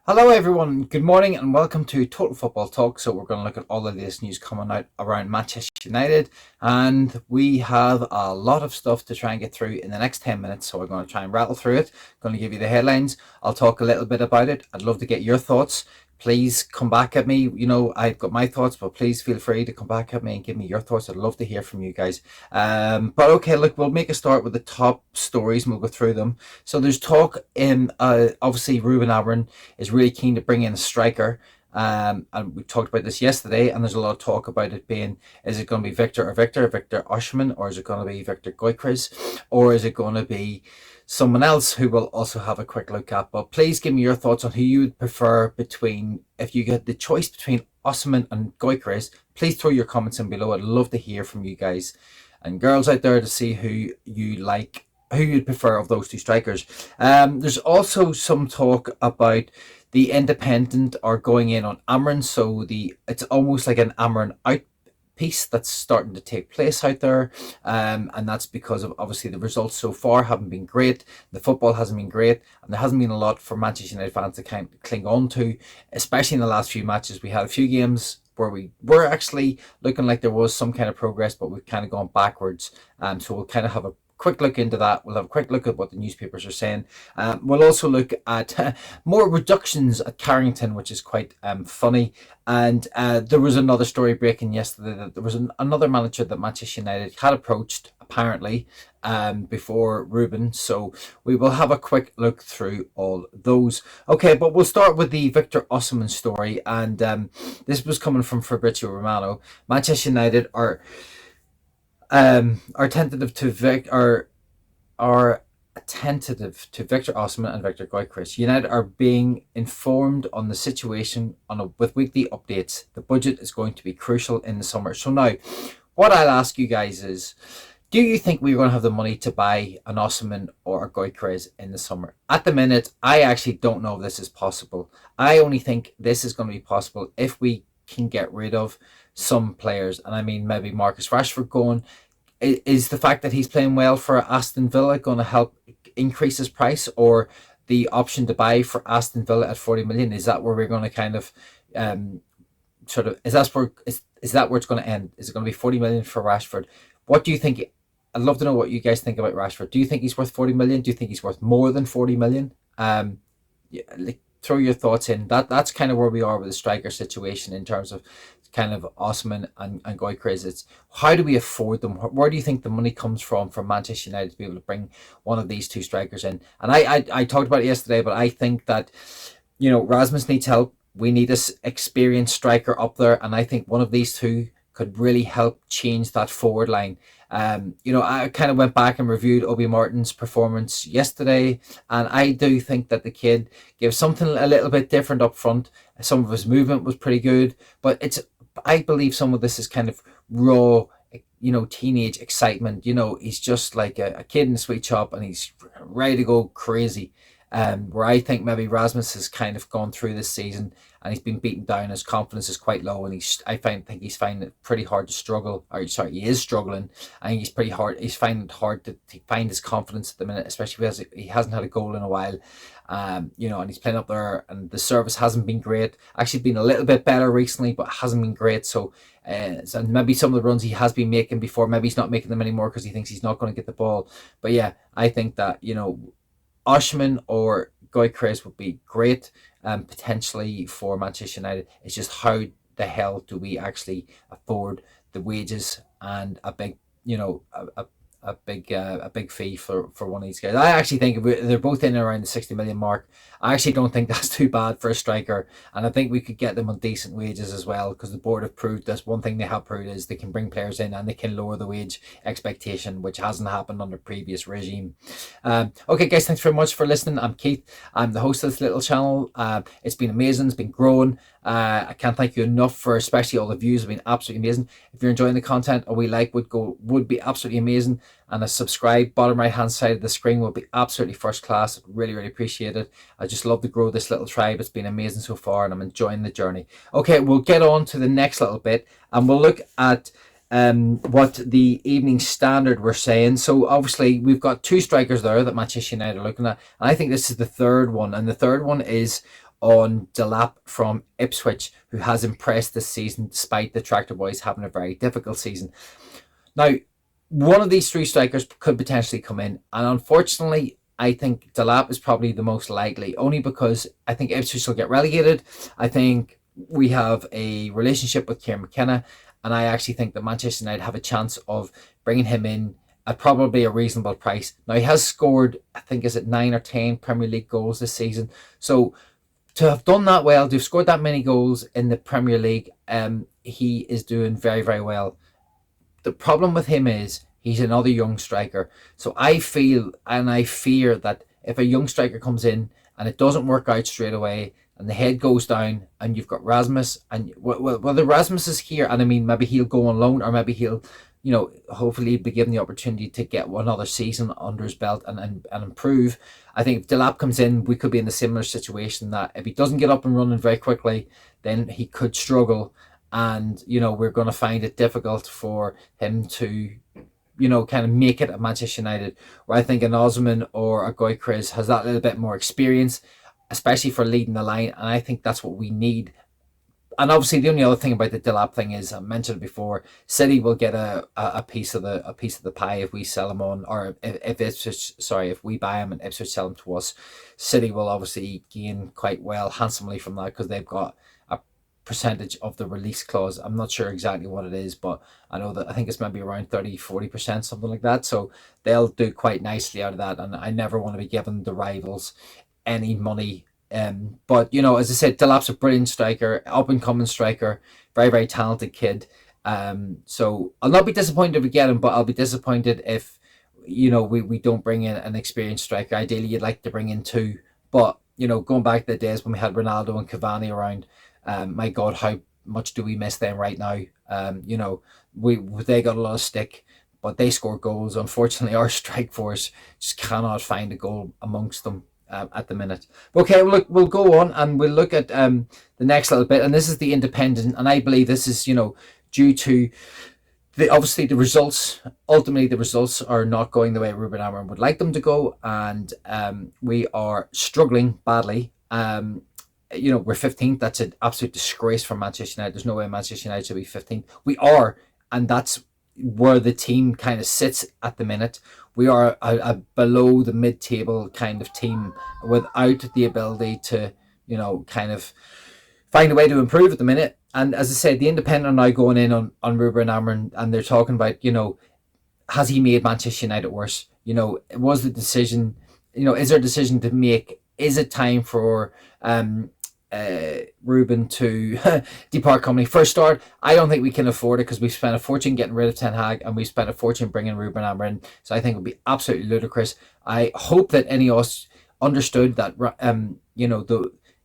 Hello everyone, good morning and welcome to Total Football Talk. So we're going to look at all of this news coming out around Manchester United, and we have a lot of stuff to try and get through in the next 10 minutes. So we're going to try and rattle through it. Going to give you the headlines. I'll talk a little bit about it. I'd love to get your thoughts. Please come back at me. I've got my thoughts, but please feel free to come back at me and give me your thoughts. I'd love to hear from you guys. But okay, look, we'll make a start with the top stories and we'll go through them. So there's talk in, obviously, Rubin Amorim is really keen to bring in a striker. And we talked about this yesterday, and there's a lot of talk about it being, is it going to be Victor Osimhen, or is it going to be Viktor Gyokeres, or is it going to be someone else who we'll also have a quick look at? But please give me your thoughts on who you would prefer between, if you get the choice between Osimhen and Gyokeres. Please throw your comments in below. I'd love to hear from you guys and girls out there to see who you like, who you'd prefer of those two strikers. There's also some talk about the Independent are going in on Amorim, so it's almost like an Amorim out piece that's starting to take place out there, and that's because of obviously the results so far haven't been great, the football hasn't been great, and there hasn't been a lot for Manchester United fans to kind of cling on to, especially in the last few matches. We had a few games where we were actually looking like there was some kind of progress, but we've kind of gone backwards, so we'll kind of have a quick look into that. We'll have a quick look at what the newspapers are saying. We'll also look at more reductions at Carrington, which is quite funny. And there was another story breaking yesterday that there was another manager that Manchester United had approached, apparently, before Rubin. So we will have a quick look through all those. Okay, but we'll start with the Victor Osimhen story. And this was coming from Fabrizio Romano. Manchester United are tentative to Victor Osimhen and Viktor Gyokeres. United are being informed on the situation with weekly updates. The budget is going to be crucial in the summer. So now, what I'll ask you guys is, do you think we're going to have the money to buy an Osimhen or a Gyokeres in the summer? At the minute, I actually don't know if this is possible. I only think this is going to be possible if we can get rid of some players, and I mean maybe Marcus Rashford going. Is the fact that he's playing well for Aston Villa going to help increase his price, or the option to buy for Aston Villa at 40 million? Is that where we're going to kind of is that where it's going to end? Is it going to be 40 million for Rashford? What do you think? I'd love to know what you guys think about Rashford. Do you think he's worth 40 million? Do you think he's worth more than 40 million? Throw your thoughts in. That's kind of where we are with the striker situation in terms of kind of Osimhen and Gyokeres. It's how do we afford them? Where do you think the money comes from for Manchester United to be able to bring one of these two strikers in? And I talked about it yesterday, but I think that, Rasmus needs help. We need this experienced striker up there, and I think one of these two could really help change that forward line. I kind of went back and reviewed Obi Martin's performance yesterday, and I do think that the kid gives something a little bit different up front. Some of his movement was pretty good, but I believe some of this is kind of raw, teenage excitement. He's just like a kid in a sweet shop, and he's ready to go crazy. Where I think maybe Rasmus has kind of gone through this season and he's been beaten down. His confidence is quite low, and I think he's finding it pretty hard to struggle. He is struggling. I think he's finding it hard to find his confidence at the minute, especially because he hasn't had a goal in a while. And he's playing up there, and the service hasn't been great. Actually, been a little bit better recently, but hasn't been great. So maybe some of the runs he has been making before, maybe he's not making them anymore because he thinks he's not going to get the ball. But yeah, I think that Osimhen or Gyokeres would be great, potentially for Manchester United. It's just how the hell do we actually afford the wages and a big, a big fee for one of these guys? I actually think if they're both in around the 60 million mark, I actually don't think that's too bad for a striker, and I think we could get them on decent wages as well, because the board have proved this. One thing they have proved is they can bring players in and they can lower the wage expectation, which hasn't happened under previous regime. Okay guys, thanks very much for listening. I'm Keith. I'm the host of this little channel. It's been amazing. It's been growing. I can't thank you enough for, especially all the views have been absolutely amazing. If you're enjoying the content, a wee like would be absolutely amazing, and a subscribe bottom right hand side of the screen will be absolutely first class. Really appreciate it. I just love to grow this little tribe. It's been amazing so far, and I'm enjoying the journey. Okay, we'll get on to the next little bit, and we'll look at what the Evening Standard were saying. So obviously we've got two strikers there that Manchester United are looking at, and I think this is the third one, and the third one is on Delap from Ipswich, who has impressed this season despite the Tractor Boys having a very difficult season. Now, one of these three strikers could potentially come in, and unfortunately, I think Delap is probably the most likely, only because I think Ipswich will get relegated. I think we have a relationship with Kieran McKenna, and I actually think that Manchester United have a chance of bringing him in at probably a reasonable price. Now, he has scored, I think, is it 9 or 10 Premier League goals this season. So to have done that well, to have scored that many goals in the Premier League, he is doing very, very well. The problem with him is he's another young striker. So I feel and I fear that if a young striker comes in and it doesn't work out straight away and the head goes down and you've got Rasmus, and whether Rasmus is here, and I mean, maybe he'll go on loan, or maybe he'll, hopefully be given the opportunity to get another season under his belt and improve. I think if Delap comes in, we could be in a similar situation that if he doesn't get up and running very quickly, then he could struggle. And, we're going to find it difficult for him to, kind of make it at Manchester United, where I think an Osimhen or a Gyokeres has that little bit more experience, especially for leading the line. And I think that's what we need. And obviously, the only other thing about the Delap thing is, I mentioned it before, City will get a piece of the pie if we sell him on, or if we buy him and Ipswich sell him to us. City will obviously gain quite well, handsomely from that, because they've got a percentage of the release clause. I'm not sure exactly what it is, but I know that I think it's maybe around 30-40%, something like that. So they'll do quite nicely out of that, and I never want to be giving the rivals any money. But as I said, Delap's a brilliant striker, up and coming striker, very, very talented kid. So I'll not be disappointed if we get him, but I'll be disappointed if we don't bring in an experienced striker. Ideally, you'd like to bring in two, but going back to the days when we had Ronaldo and Cavani around, my God, how much do we miss them right now? They got a lot of stick, but they score goals. Unfortunately, our strike force just cannot find a goal amongst them at the minute. Okay, well, look, we'll go on and we'll look at the next little bit, and this is the Independent, and I believe this is due to obviously the results. Ultimately, the results are not going the way Rubin Amorim would like them to go, and we are struggling badly. We're 15th. That's an absolute disgrace for Manchester United. There's no way Manchester United should be 15th. We are, and that's where the team kind of sits at the minute. We are a below the mid-table kind of team without the ability to, kind of find a way to improve at the minute. And as I said, the Independent are now going in on Rubin Amorim, and they're talking about, has he made Manchester United worse? Was the decision, is there a decision to make? Is it time for Rubin to depart company? First start, I don't think we can afford it, because we've spent a fortune getting rid of Ten Hag, and we've spent a fortune bringing Rubin Amorim. So I think it would be absolutely ludicrous. I hope that Ineos understood that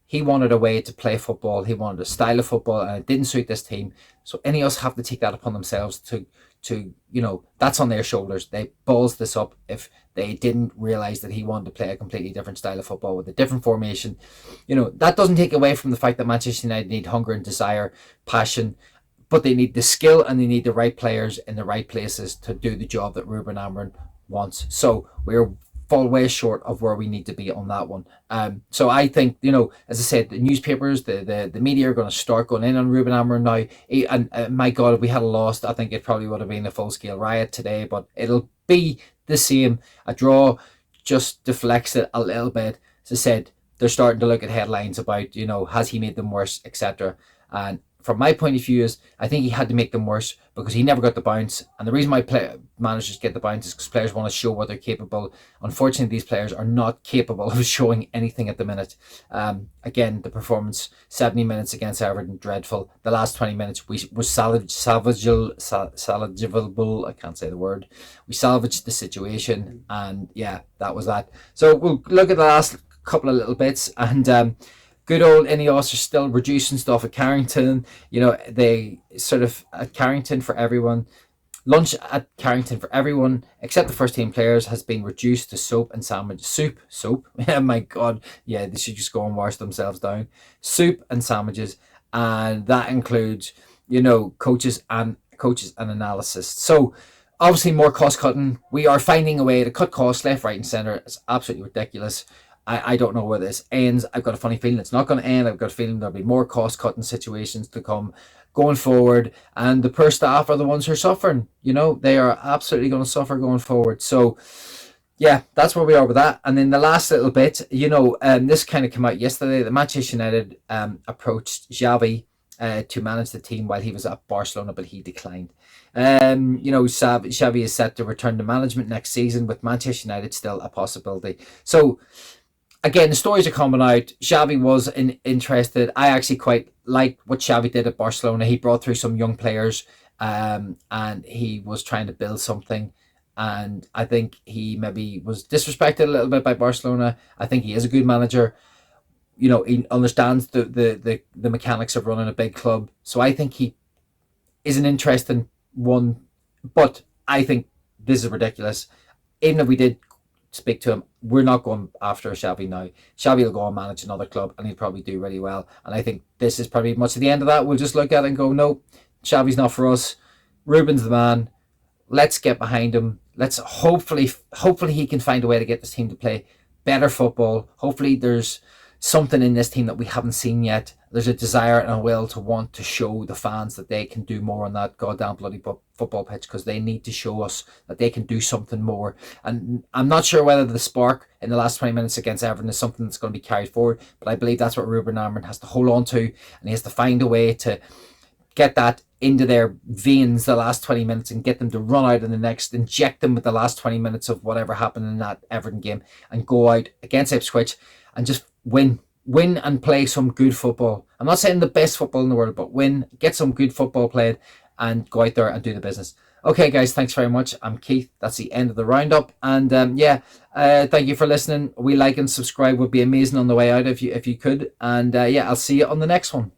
he wanted a way to play football, he wanted a style of football, and it didn't suit this team. So Ineos have to take that upon themselves to that's on their shoulders. They balls this up if they didn't realize that he wanted to play a completely different style of football with a different formation. That doesn't take away from the fact that Manchester United need hunger and desire, passion, but they need the skill and they need the right players in the right places to do the job that Rubin Amorim wants. So we're fall way short of where we need to be on that one. So I think, as I said, the newspapers, the media are going to start going in on Rubin Amorim now. And my God, if we had lost, I think it probably would have been a full-scale riot today, but it'll be the same. A draw just deflects it a little bit. As I said, they're starting to look at headlines about, has he made them worse, etc. And from my point of view is, I think he had to make them worse because he never got the bounce. And the reason why managers get the bounce is because players want to show what they're capable. Unfortunately, these players are not capable of showing anything at the minute. Again, the performance, 70 minutes against Everton, dreadful. The last 20 minutes, was salvageable. I can't say the word. We salvaged the situation, and yeah, that was that. So we'll look at the last couple of little bits, and good old Ineos are still reducing stuff at Carrington. They sort of, at Carrington for everyone, lunch at Carrington for everyone except the first team players has been reduced to soap and sandwich. Soap. Oh my God. Yeah, they should just go and wash themselves down. Soup and sandwiches. And that includes, coaches and analysis. So obviously more cost cutting. We are finding a way to cut costs left, right and centre. It's absolutely ridiculous. I don't know where this ends. I've got a funny feeling it's not going to end. I've got a feeling there'll be more cost-cutting situations to come going forward. And the poor staff are the ones who are suffering. They are absolutely going to suffer going forward. So, yeah, that's where we are with that. And then the last little bit, this kind of came out yesterday. The Manchester United approached Xavi to manage the team while he was at Barcelona, but he declined. Xavi is set to return to management next season, with Manchester United still a possibility. So, again, the stories are coming out. Xavi was interested. I actually quite liked what Xavi did at Barcelona. He brought through some young players, and he was trying to build something. And I think he maybe was disrespected a little bit by Barcelona. I think he is a good manager. He understands the mechanics of running a big club. So I think he is an interesting one. But I think this is ridiculous. Even if we did speak to him, we're not going after Xavi now. Xavi will go and manage another club, and he'll probably do really well. And I think this is probably much of the end of that. We'll just look at it and go, no, Xavi's not for us. Rubin's the man. Let's get behind him. Let's hopefully he can find a way to get this team to play better football. Hopefully there's something in this team that we haven't seen yet. There's a desire and a will to want to show the fans that they can do more on that goddamn bloody football pitch, because they need to show us that they can do something more. And I'm not sure whether the spark in the last 20 minutes against Everton is something that's going to be carried forward, but I believe that's what Rubin Amorim has to hold on to, and he has to find a way to get that into their veins the last 20 minutes and get them to run out in the next, inject them with the last 20 minutes of whatever happened in that Everton game, and go out against Ipswich and just win and play some good football. I'm not saying the best football in the world, but win, get some good football played, and go out there and do the business. Okay, guys, thanks very much. I'm Keith. That's the end of the roundup. And thank you for listening. We like and subscribe would be amazing on the way out if you could. And I'll see you on the next one.